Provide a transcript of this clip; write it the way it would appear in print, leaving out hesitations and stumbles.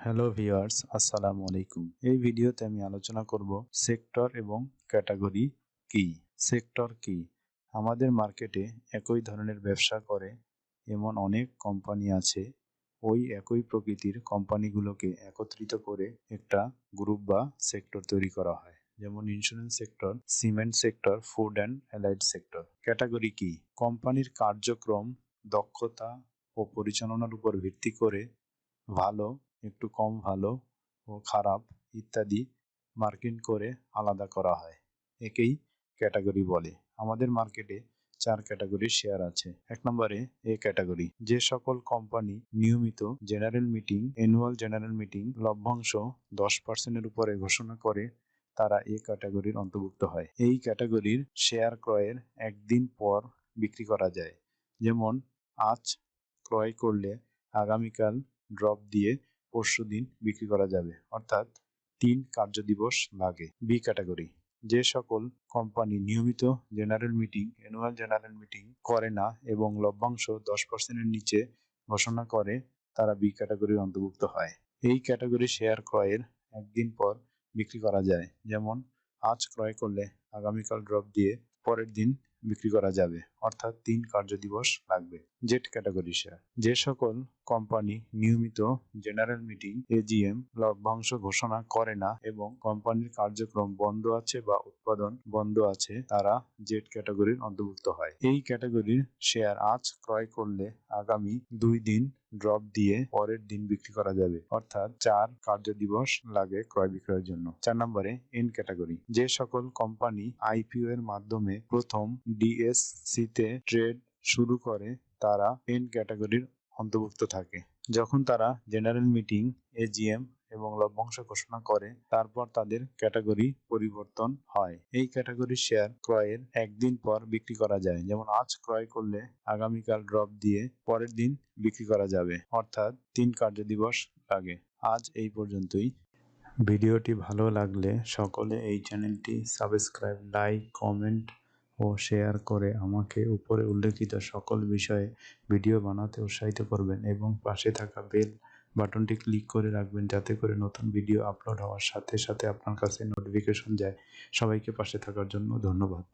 Hello viewers, আসসালামু আলাইকুম। এই ভিডিওতে আমি আলোচনা করব সেক্টর এবং ক্যাটাগরি কি। সেক্টর কি? আমাদের মার্কেটে একই ধরনের ব্যবসা করে এমন অনেক কোম্পানি আছে। ওই একই প্রকৃতির কোম্পানিগুলোকে একত্রিত করে একটা গ্রুপ বা সেক্টর তৈরি করা হয়। যেমন insurance sector, cement sector, food and allied sector. Category কি? কোম্পানির কার্যক্রম, দক্ষতা ও পরিচালনার উপর ভিত্তি করে ভালো, একটু কম ভালো ও খারাপ ইত্যাদি মার্কিং করে আলাদা করা হয়। একেই ক্যাটাগরি বলে। আমাদের মার্কেটে 4 ক্যাটাগরির শেয়ার আছে। 1 নম্বরে এ ক্যাটাগরি। যে সকল কোম্পানি নিয়মিত general meeting, annual general meeting লভ্যাংশ 10% এর উপরে ঘোষণা করে তারা এ ক্যাটাগরির অন্তর্ভুক্ত হয়। এই ক্যাটাগরির শেয়ার ক্রয়ের একদিন পর বিক্রি করা যায়। যেমন আজ ক্রয় করলে আগামীকাল ড্রপ দিয়ে পরশুদিন বিক্রি করা যাবে, অর্থাৎ 3 কার্যদিবস লাগে। B category. যে সকল কোম্পানি নিয়মিত general meeting, annual general meeting করে না এবং লভ্যাংশ 10% এর নিচে ঘোষণা করে তারা বি ক্যাটাগরির অন্তর্ভুক্ত হয়। এই ক্যাটাগরি শেয়ার ক্রয়ের একদিন পর বিক্রি করা যায়। যেমন আজ ক্রয় করলে আগামীকাল ড্রপ দিয়ে পরের দিন বিক্রি করা যাবে, অর্থাৎ 3 কার্যদিবস লাগবে। Z category share. যে সকল কোম্পানি নিয়মিত জেনারেল মিটিং, এজিএম লভ্যাংশ ঘোষণা করে না এবং কোম্পানির কার্যক্রম বন্ধ আছে বা উৎপাদন বন্ধ আছে তারা জেড ক্যাটাগরির অন্তর্ভুক্ত হয়। এই ক্যাটাগরির শেয়ার আজ ক্রয় করলে আগামী 2 দিন ড্রপ দিয়ে পরের দিন বিক্রি করা যাবে, অর্থাৎ 4 কার্যদিবস লাগে ক্রয় বিক্রয়ের জন্য। 4 নম্বরে এন ক্যাটাগরি। যে সকল কোম্পানি আইপিও এর মাধ্যমে প্রথম ডিএসসি তে ট্রেড শুরু করে তারা এন ক্যাটাগরির অন্তর্ভুক্ত থাকে। যখন তারা জেনারেল মিটিং, এজিএম এবং লভ্যাংশ ঘোষণা করে তারপর তাদের ক্যাটাগরি পরিবর্তন হয়। এই ক্যাটাগরির শেয়ার ক্রয়ের একদিন পর বিক্রি করা যায়। যেমন আজ ক্রয় করলে আগামীকাল ড্রপ দিয়ে পরের দিন বিক্রি করা যাবে, অর্থাৎ 3 কার্যদিবস লাগে। আজ এই পর্যন্তই। ভিডিওটি ভালো লাগলে সকলে এই চ্যানেলটি সাবস্ক্রাইব, লাইক, কমেন্ট ও শেয়ার করে আমাকে উপরে উল্লেখিত সকল বিষয়ে ভিডিও বানাতে উৎসাহিত করবেন এবং পাশে থাকা বেল বাটনটি ক্লিক করে রাখবেন যাতে করে নতুন ভিডিও আপলোড হওয়ার সাথে সাথে আপনার কাছে নোটিফিকেশন যায়। সবাইকে পাশে থাকার জন্য ধন্যবাদ।